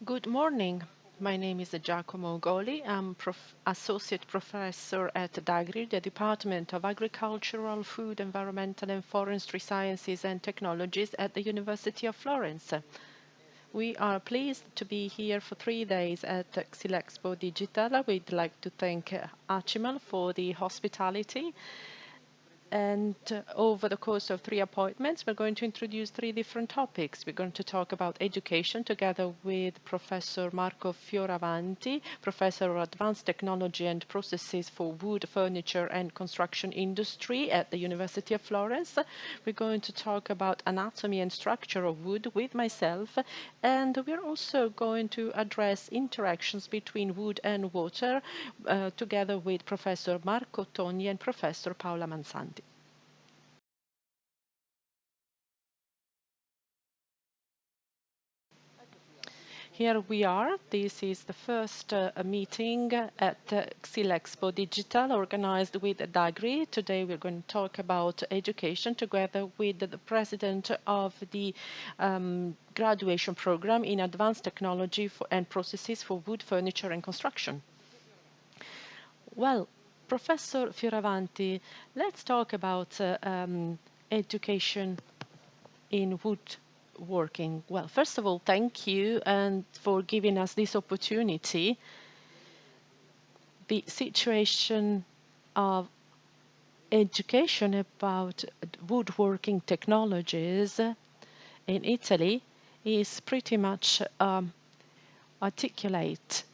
Good morning. My name is Giacomo Goli. I'm Associate Professor at DAGRI, the Department of Agricultural, Food, Environmental and Forestry Sciences and Technologies at the University of Florence. We are pleased to be here for 3 days at Xylexpo Digital. We'd like to thank Achimal for the hospitality. And over the course of 3 appointments, we're going to introduce 3 different topics. We're going to talk about education together with Professor Marco Fioravanti, Professor of Advanced Technology and Processes for Wood, Furniture and Construction Industry at the University of Florence. We're going to talk about anatomy and structure of wood with myself. And we're also going to address interactions between wood and water together with Professor Marco Togni and Professor Paola Mansanti. Here we are. This is the first meeting at Xylexpo Digital organized with DAGRI. Today we're going to talk about education together with the president of the graduation program in advanced technology and processes for wood, furniture and construction. Well, Professor Fioravanti, let's talk about education in woodworking. Well, first of all, thank you and for giving us this opportunity. The situation of education about woodworking technologies in Italy is pretty much articulate.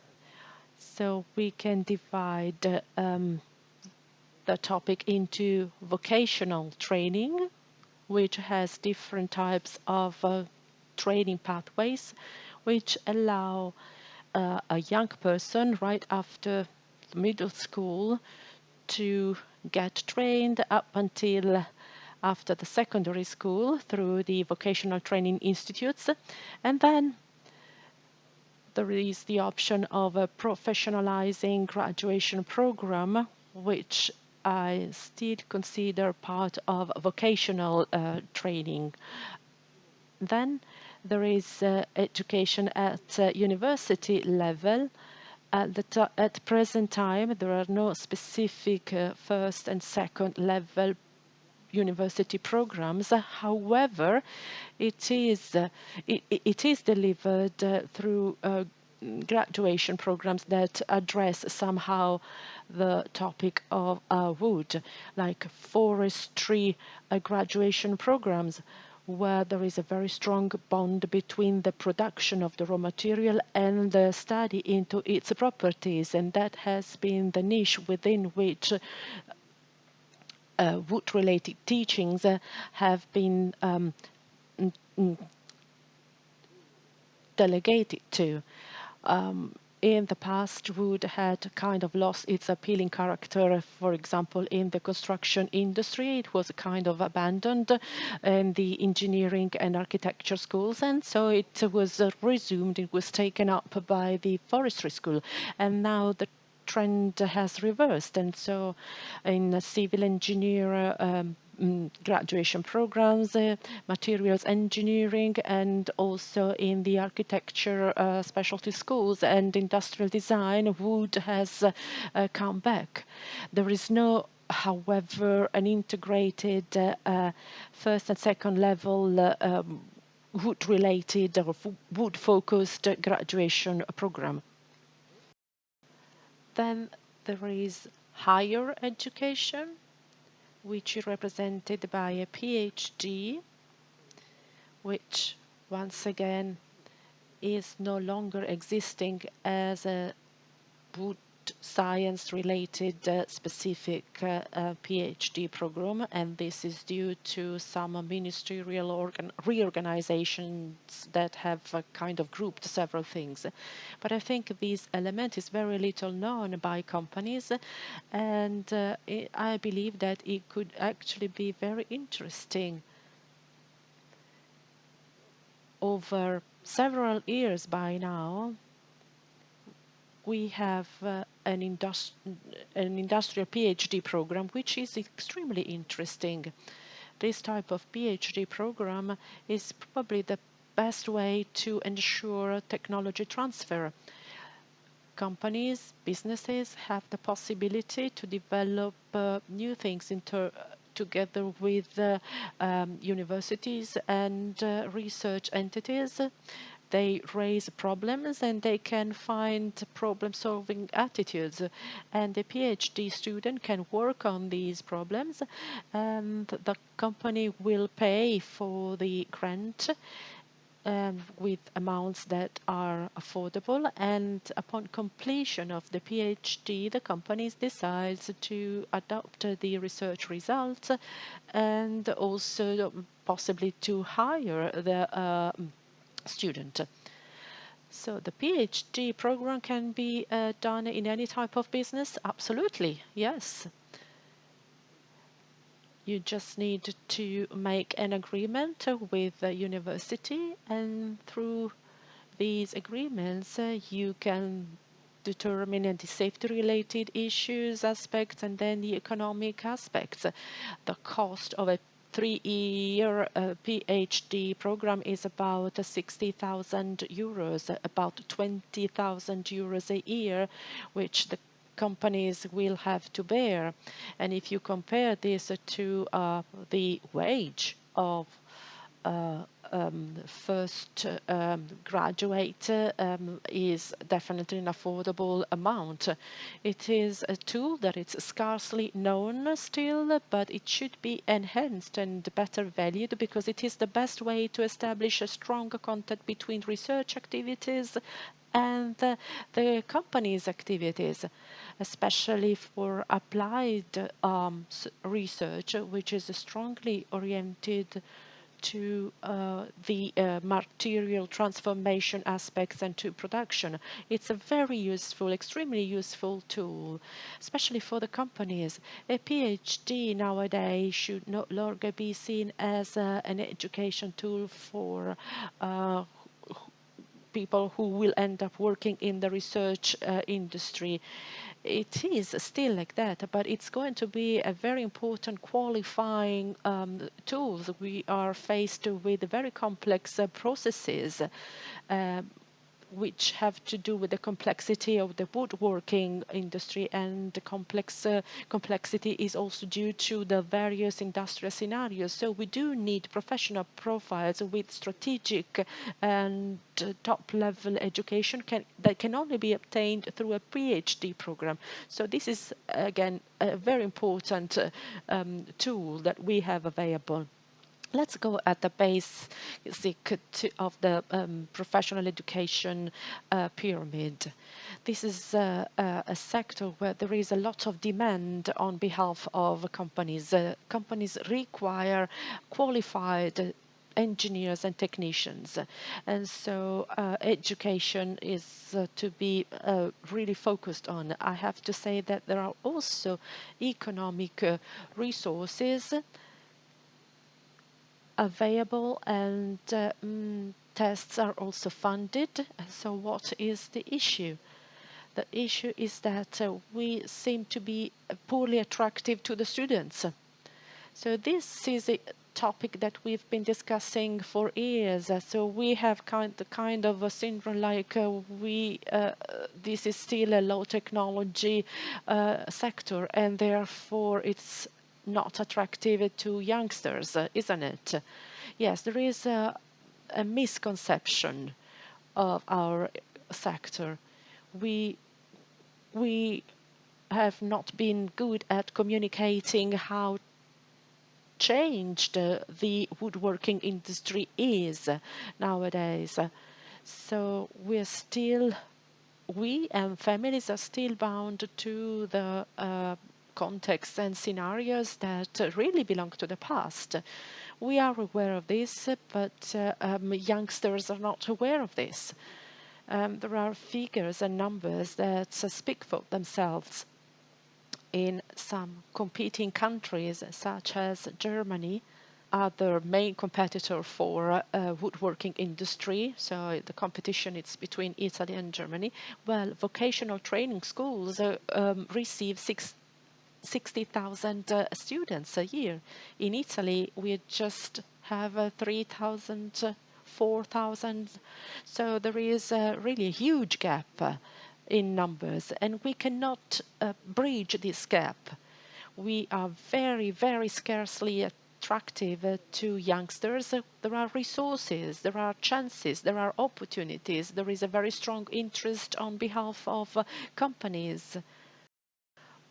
So we can divide the topic into vocational training, which has different types of training pathways, which allow a young person right after middle school to get trained up until after the secondary school through the vocational training institutes. And then there is the option of a professionalizing graduation program, which I still consider part of vocational training. Then there is education at university level. At present time, there are no specific first and second level university programs. However, it is delivered through graduation programs that address somehow the topic of wood, like forestry graduation programs, where there is a very strong bond between the production of the raw material and the study into its properties, and that has been the niche within which wood-related teachings have been delegated to. In the past, wood had kind of lost its appealing character. For example, in the construction industry, it was kind of abandoned in the engineering and architecture schools, and so it was resumed. It was taken up by the forestry school, and now the trend has reversed, and so in civil engineer graduation programs, materials engineering, and also in the architecture specialty schools and industrial design, wood has come back. There is no, however, an integrated first and second level wood-related or wood-focused graduation program. Then there is higher education, which is represented by a PhD, which once again is no longer existing as a wood science related specific PhD program, and this is due to some ministerial reorganizations that have kind of grouped several things. But I think this element is very little known by companies, and I believe that it could actually be very interesting. Over several years by now, we have an industrial PhD program, which is extremely interesting. This type of PhD program is probably the best way to ensure technology transfer. Companies, businesses have the possibility to develop new things together with universities and research entities. They raise problems and they can find problem-solving attitudes. And the PhD student can work on these problems, and the company will pay for the grant with amounts that are affordable, and upon completion of the PhD, the companies decides to adopt the research results and also possibly to hire the student. So the PhD program can be done in any type of business? Absolutely, yes. You just need to make an agreement with the university, and through these agreements, you can determine the safety-related issues, aspects, and then the economic aspects. The cost of a 3-year PhD program is about 60,000 euros, about 20,000 euros a year, which the companies will have to bear. And if you compare this to the wage of first graduate, is definitely an affordable amount. It is a tool that is scarcely known still, but it should be enhanced and better valued because it is the best way to establish a stronger contact between research activities and the company's activities, especially for applied research, which is strongly oriented to the material transformation aspects and to production. It's a very useful, extremely useful tool, especially for the companies. A PhD nowadays should no longer be seen as an education tool for people who will end up working in the research industry. It is still like that, but it's going to be a very important qualifying tool. We are faced with very complex processes. Which have to do with the complexity of the woodworking industry, and the complexity is also due to the various industrial scenarios. So we do need professional profiles with strategic and top-level education that can only be obtained through a PhD program. So this is, again, a very important tool that we have available. Let's go at the basic of the professional education pyramid. This is a sector where there is a lot of demand on behalf of companies. Companies require qualified engineers and technicians, and so education is to be really focused on. I have to say that there are also economic resources available, and tests are also funded. So what is the issue? The issue is that we seem to be poorly attractive to the students. So this is a topic that we've been discussing for years. So we have kind of a syndrome like this is still a low technology sector, and therefore it's not attractive to youngsters, isn't it? Yes, there is a misconception of our sector. We we have not been good at communicating how changed the woodworking industry is nowadays. So we and families are still bound to the contexts and scenarios that really belong to the past. We are aware of this, but youngsters are not aware of this. There are figures and numbers that speak for themselves. In some competing countries, such as Germany, other main competitor for woodworking industry. So the competition is between Italy and Germany. Well, vocational training schools receive 60,000 students a year. In Italy, we just have 3,000 4,000. So there is really a huge gap in numbers, and we cannot bridge this gap. We are very, very scarcely attractive to youngsters. There are resources, there are chances, there are opportunities. There is a very strong interest on behalf of companies.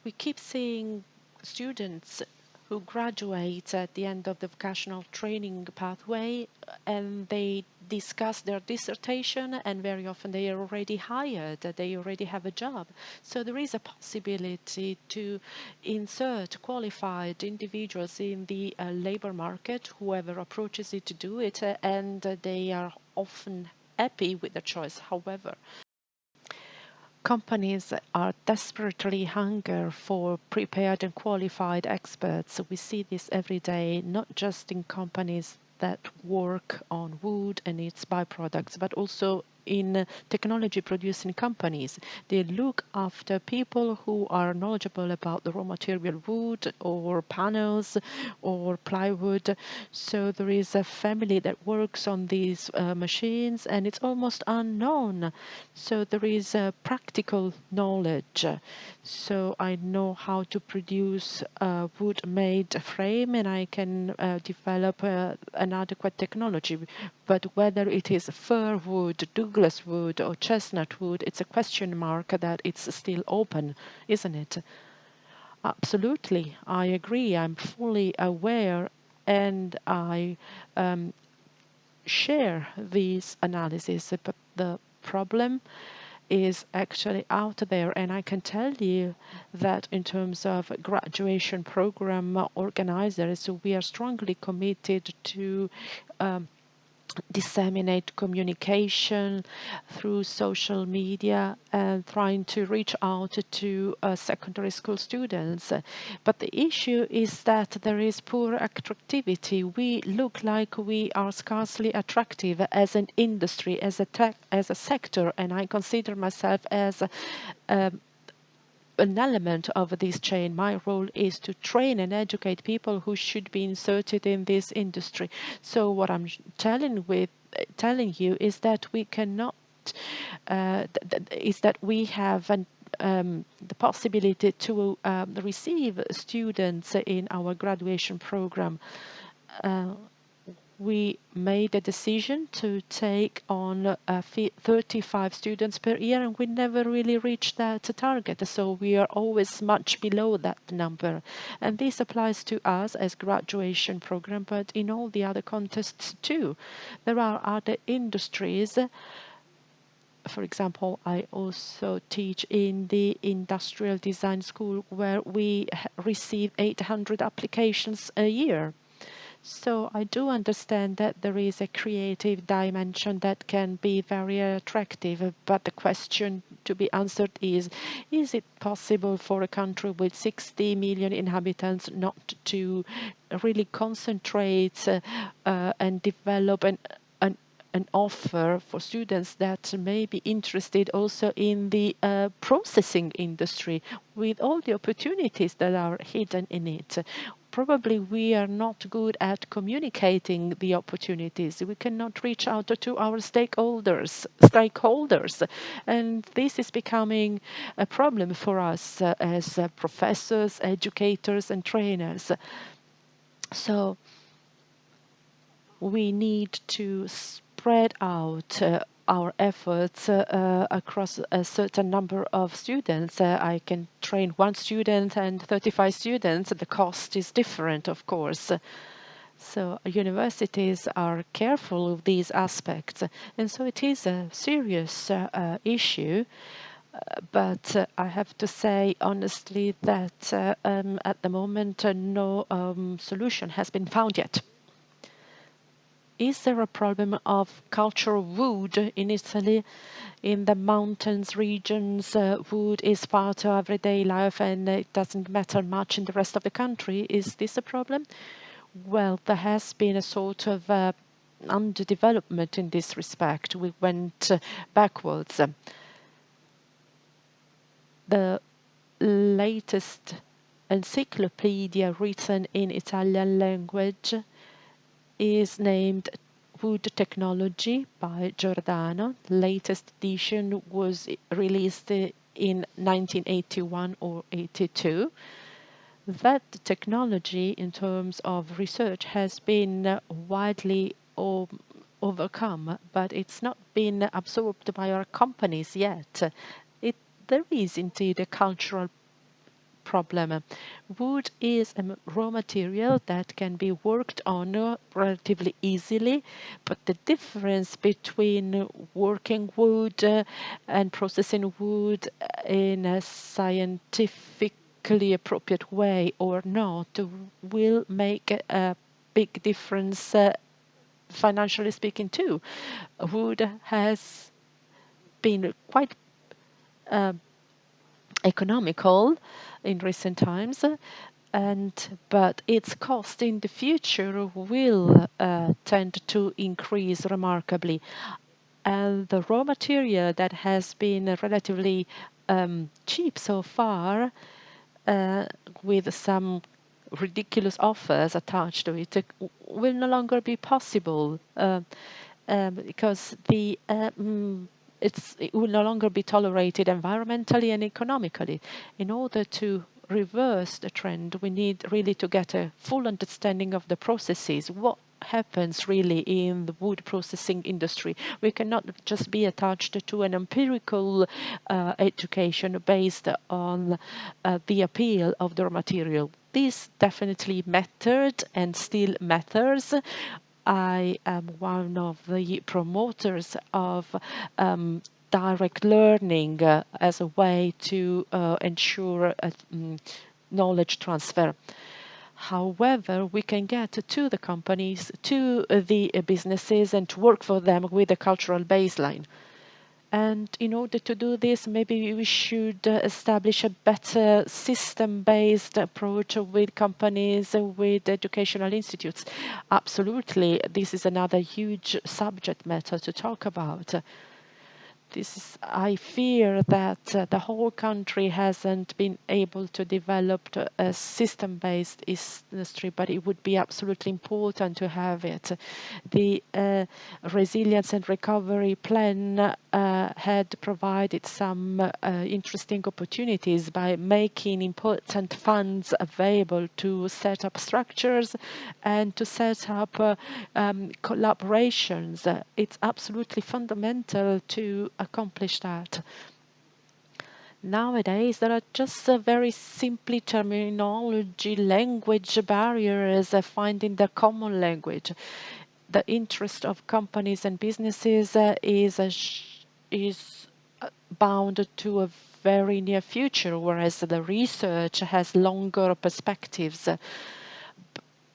We keep seeing students who graduate at the end of the vocational training pathway and they discuss their dissertation, and very often they are already hired, they already have a job. So there is a possibility to insert qualified individuals in the labor market, whoever approaches it to do it, and they are often happy with the choice. However, companies are desperately hunger for prepared and qualified experts. We see this every day, not just in companies that work on wood and its byproducts, but also in technology producing companies. They look after people who are knowledgeable about the raw material wood or panels or plywood. So there is a family that works on these machines and it's almost unknown. So there is a practical knowledge. So I know how to produce a wood-made frame and I can develop an adequate technology. But whether it is fir wood, Douglas wood or chestnut wood, it's a question mark that it's still open, isn't it? Absolutely, I agree. I'm fully aware and I share these analysis, but the problem is actually out there, and I can tell you that in terms of graduation program organizers, we are strongly committed to disseminate communication through social media and trying to reach out to secondary school students. But the issue is that there is poor attractivity. We look like we are scarcely attractive as an industry, as a tech, as a sector, and I consider myself as an element of this chain. My role is to train and educate people who should be inserted in this industry. So what I'm telling you is that we cannot is that we have the possibility to receive students in our graduation program. We made a decision to take on 35 students per year, and we never really reached that target. So we are always much below that number. And this applies to us as graduation program, but in all the other contexts too. There are other industries. For example, I also teach in the industrial design school where we receive 800 applications a year. So I do understand that there is a creative dimension that can be very attractive, but the question to be answered is it possible for a country with 60 million inhabitants not to really concentrate and develop an offer for students that may be interested also in the processing industry with all the opportunities that are hidden in it? Probably we are not good at communicating the opportunities. We cannot reach out to our stakeholders, and this is becoming a problem for us as professors, educators, and trainers. So we need to spread out our efforts across a certain number of students. I can train one student and 35 students. The cost is different, of course. So universities are careful of these aspects. And so it is a serious issue. But I have to say honestly that at the moment no solution has been found yet. Is there a problem of cultural wood in Italy? In the mountains regions, wood is part of everyday life and it doesn't matter much in the rest of the country. Is this a problem? Well, there has been a sort of underdevelopment in this respect. We went backwards. The latest encyclopedia written in Italian language is named Wood Technology by Giordano. Latest edition was released in 1981 or 82. That technology in terms of research has been widely overcome, but it's not been absorbed by our companies yet. There is indeed a cultural problem. Wood is a raw material that can be worked on relatively easily, but the difference between working wood and processing wood in a scientifically appropriate way or not will make a big difference, financially speaking, too. Wood has been quite economical in recent times, but its cost in the future will tend to increase remarkably. And the raw material that has been relatively cheap so far, uh, with some ridiculous offers attached to it, will no longer be possible, because it will no longer be tolerated environmentally and economically. In order to reverse the trend, we need really to get a full understanding of the processes. What happens really in the wood processing industry? We cannot just be attached to an empirical education based on the appeal of the raw material. This definitely mattered and still matters. I am one of the promoters of direct learning as a way to ensure knowledge transfer. However, we can get to the companies, to the businesses, and to work for them with a cultural baseline. And in order to do this, maybe we should establish a better system-based approach with companies, with educational institutes. Absolutely, this is another huge subject matter to talk about. I fear that the whole country hasn't been able to develop a system-based industry, but it would be absolutely important to have it. The resilience and recovery plan had provided some interesting opportunities by making important funds available to set up structures and to set up collaborations. It's absolutely fundamental to accomplish that. Nowadays, there are just very simply terminology, language barriers, finding the common language. The interest of companies and businesses is bound to a very near future, whereas the research has longer perspectives.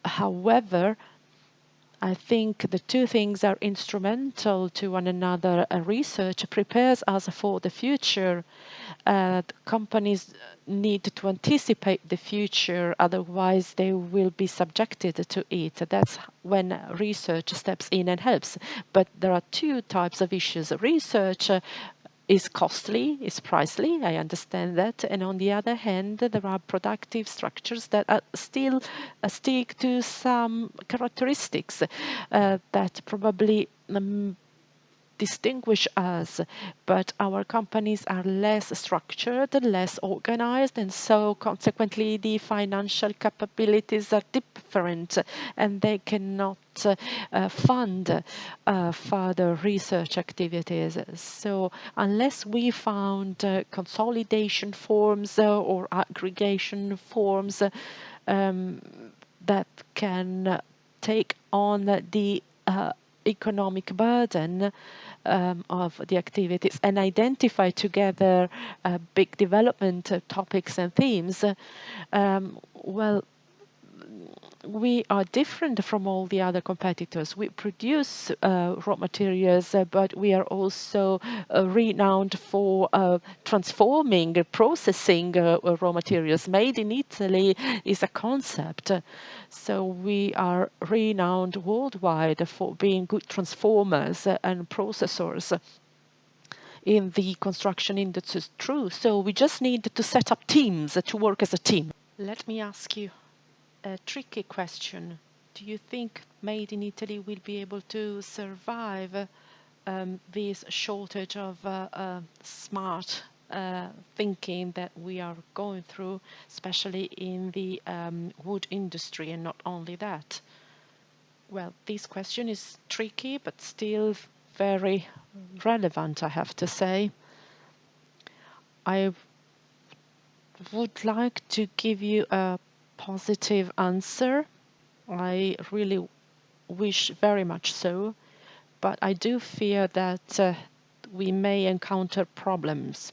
However, I think the two things are instrumental to one another. Research prepares us for the future. Companies need to anticipate the future, otherwise they will be subjected to it. That's when research steps in and helps. But there are two types of issues. Research is costly, is pricey, I understand that. And on the other hand, there are productive structures that are still stick to some characteristics that probably distinguish us, but our companies are less structured, less organized, and so consequently the financial capabilities are different and they cannot fund further research activities. So unless we found consolidation forms or aggregation forms that can take on the economic burden of the activities and identify together big development topics and themes, well, we are different from all the other competitors. We produce raw materials, but we are also renowned for transforming, processing raw materials. Made in Italy is a concept. So we are renowned worldwide for being good transformers and processors in the construction industry. True. So we just need to set up teams to work as a team. Let me ask you a tricky question. do you think Made in Italy will be able to survive this shortage of smart thinking that we are going through, especially in the wood industry, and not only that? Well, this question is tricky, but still very relevant, I have to say. I would like to give you a positive answer. I really wish very much so, but I do fear that we may encounter problems.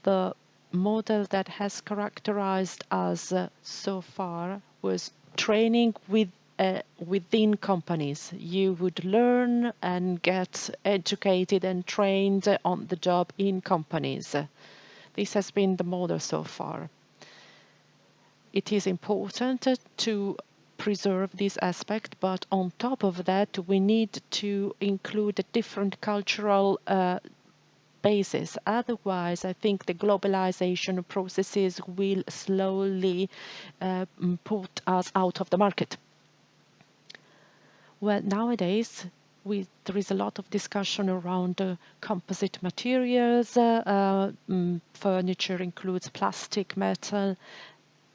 The model that has characterized us so far was training within companies. You would learn and get educated and trained on the job in companies. This has been the model so far. It is important to preserve this aspect, but on top of that, we need to include a different cultural basis. Otherwise, I think the globalization processes will slowly put us out of the market. Well, nowadays, there is a lot of discussion around composite materials. Furniture includes plastic, metal,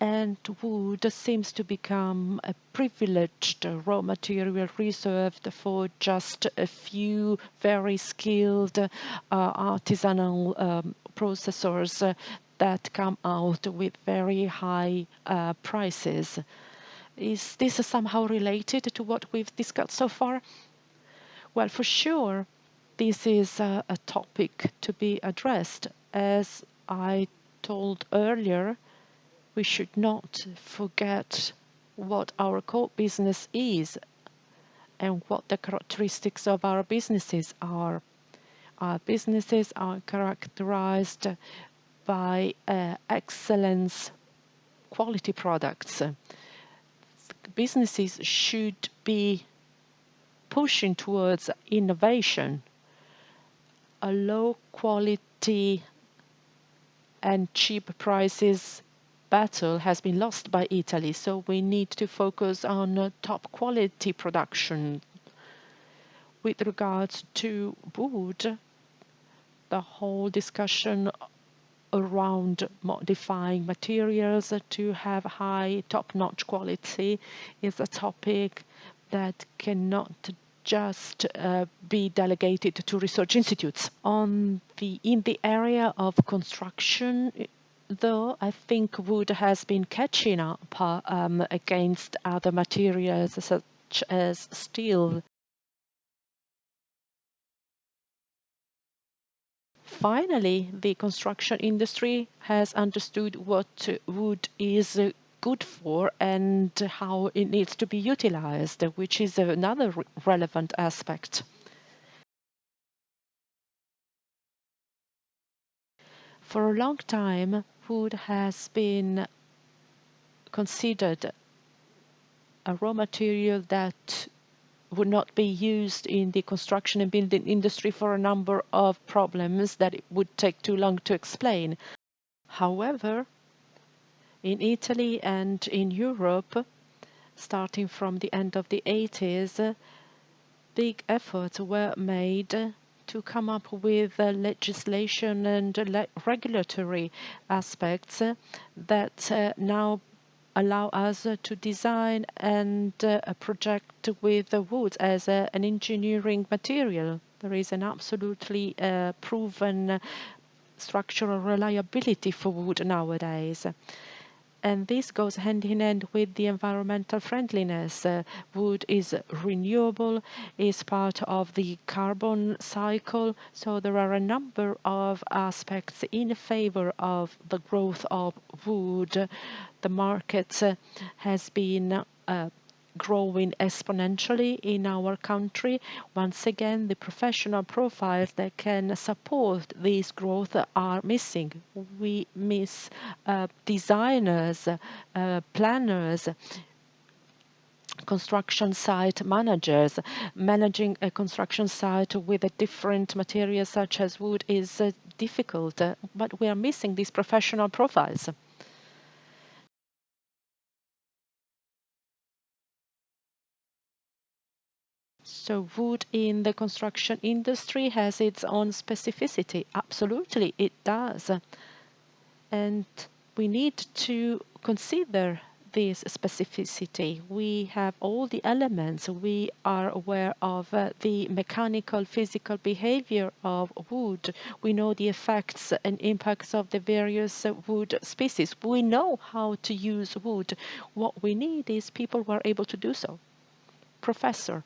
and wood seems to become a privileged raw material reserved for just a few very skilled artisanal processors that come out with very high prices. Is this somehow related to what we've discussed so far? Well, for sure, this is a topic to be addressed. As I told earlier, we should not forget what our core business is and what the characteristics of our businesses are. Our businesses are characterized by excellence quality products. Businesses should be pushing towards innovation. A low quality and cheap prices battle has been lost by Italy, so we need to focus on top quality production. With regards to wood, the whole discussion around modifying materials to have high top-notch quality is a topic that cannot just be delegated to research institutes. In the area of construction, though, I think wood has been catching up against other materials such as steel. Finally, the construction industry has understood what wood is good for and how it needs to be utilized, which is another relevant aspect. For a long time, wood has been considered a raw material that would not be used in the construction and building industry for a number of problems that it would take too long to explain. However, in Italy and in Europe, starting from the end of the 80s, big efforts were made to come up with legislation and regulatory aspects that now allow us to design and project with wood as an engineering material. There is an absolutely proven structural reliability for wood nowadays. And this goes hand in hand with the environmental friendliness. Wood is renewable, is part of the carbon cycle, so there are a number of aspects in favor of the growth of wood. The market has been growing exponentially in our country. Once again, the professional profiles that can support this growth are missing. We miss designers, planners, construction site managers. Managing a construction site with a different material such as wood is difficult, but we are missing these professional profiles. So wood in the construction industry has its own specificity. Absolutely, it does. And we need to consider this specificity. We have all the elements. We are aware of the mechanical, physical behavior of wood. We know the effects and impacts of the various wood species. We know how to use wood. What we need is people who are able to do so. Professor,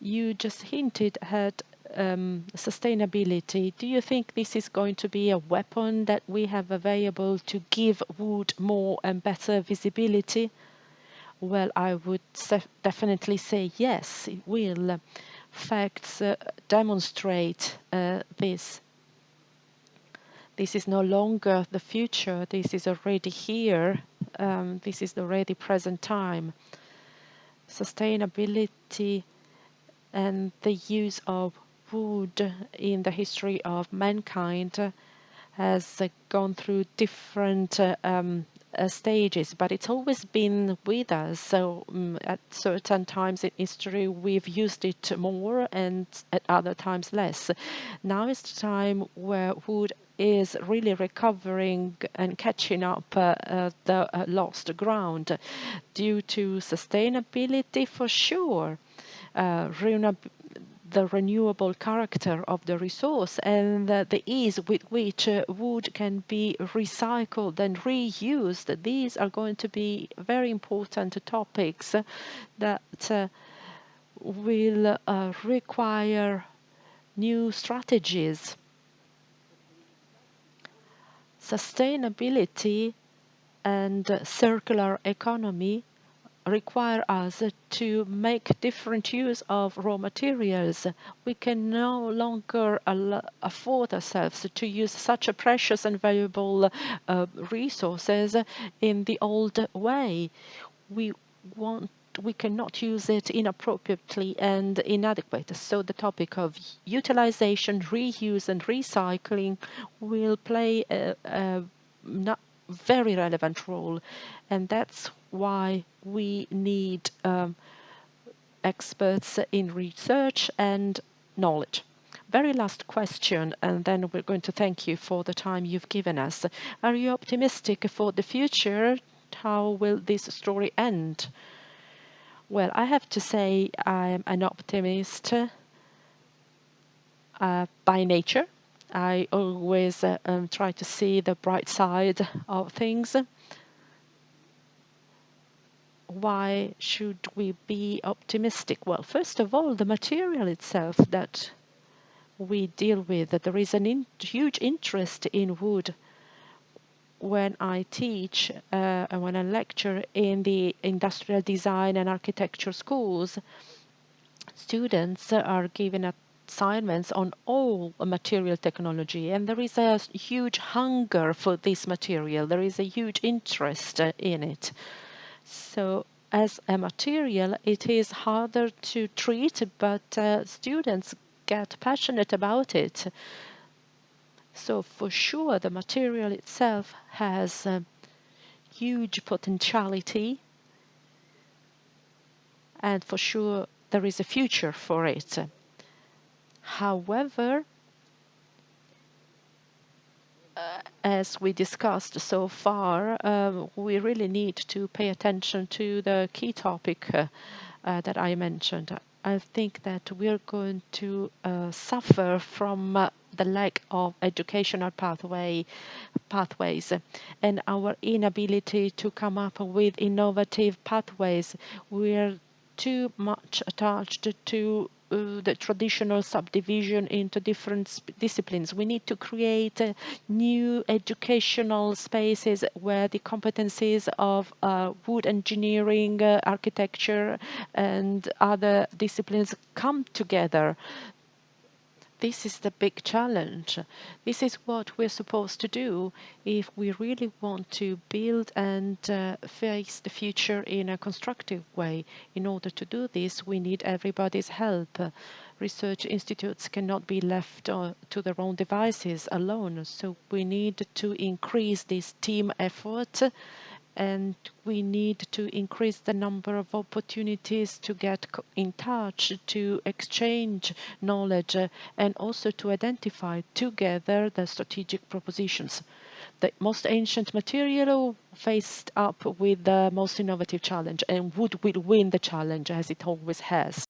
you just hinted at sustainability. Do you think this is going to be a weapon that we have available to give wood more and better visibility? Well, I would definitely say yes, it will. Facts demonstrate this. This is no longer the future. This is already here. This is already present time. Sustainability and the use of wood in the history of mankind has gone through different stages, but it's always been with us. So at certain times in history we've used it more and at other times less. Now is the time where wood is really recovering and catching up the lost ground due to sustainability for sure, the renewable character of the resource and the ease with which wood can be recycled and reused. These are going to be very important topics that will require new strategies. Sustainability and circular economy require us to make different use of raw materials. We can no longer afford ourselves to use such a precious and valuable resources in the old way. We want we cannot use it inappropriately and inadequate. So the topic of utilization, reuse and recycling will play a not very relevant role, and that's why we need experts in research and knowledge. Very last question, and then we're going to thank you for the time you've given us. Are you optimistic for the future? How will this story end? Well, I have to say I'm an optimist by nature. I always try to see the bright side of things. Why should we be optimistic? Well, first of all, the material itself that we deal with, that there is an huge interest in wood. When I teach and when I lecture in the industrial design and architecture schools, students are given assignments on all material technology, and there is a huge hunger for this material. There is a huge interest in it. So as a material, it is harder to treat, but students get passionate about it. So for sure, the material itself has huge potentiality, and for sure, there is a future for it. However, as we discussed so far, we really need to pay attention to the key topic that I mentioned. I think that we're going to suffer from the lack of educational pathways and our inability to come up with innovative pathways. We're too much attached to the traditional subdivision into different disciplines. We need to create new educational spaces where the competencies of wood engineering, architecture, and other disciplines come together. This is the big challenge. This is what we're supposed to do if we really want to build and face the future in a constructive way. In order to do this, we need everybody's help. Research institutes cannot be left to their own devices alone, so we need to increase this team effort and we need to increase the number of opportunities to get in touch, to exchange knowledge, and also to identify together the strategic propositions. The most ancient material faced up with the most innovative challenge, and wood will win the challenge as it always has.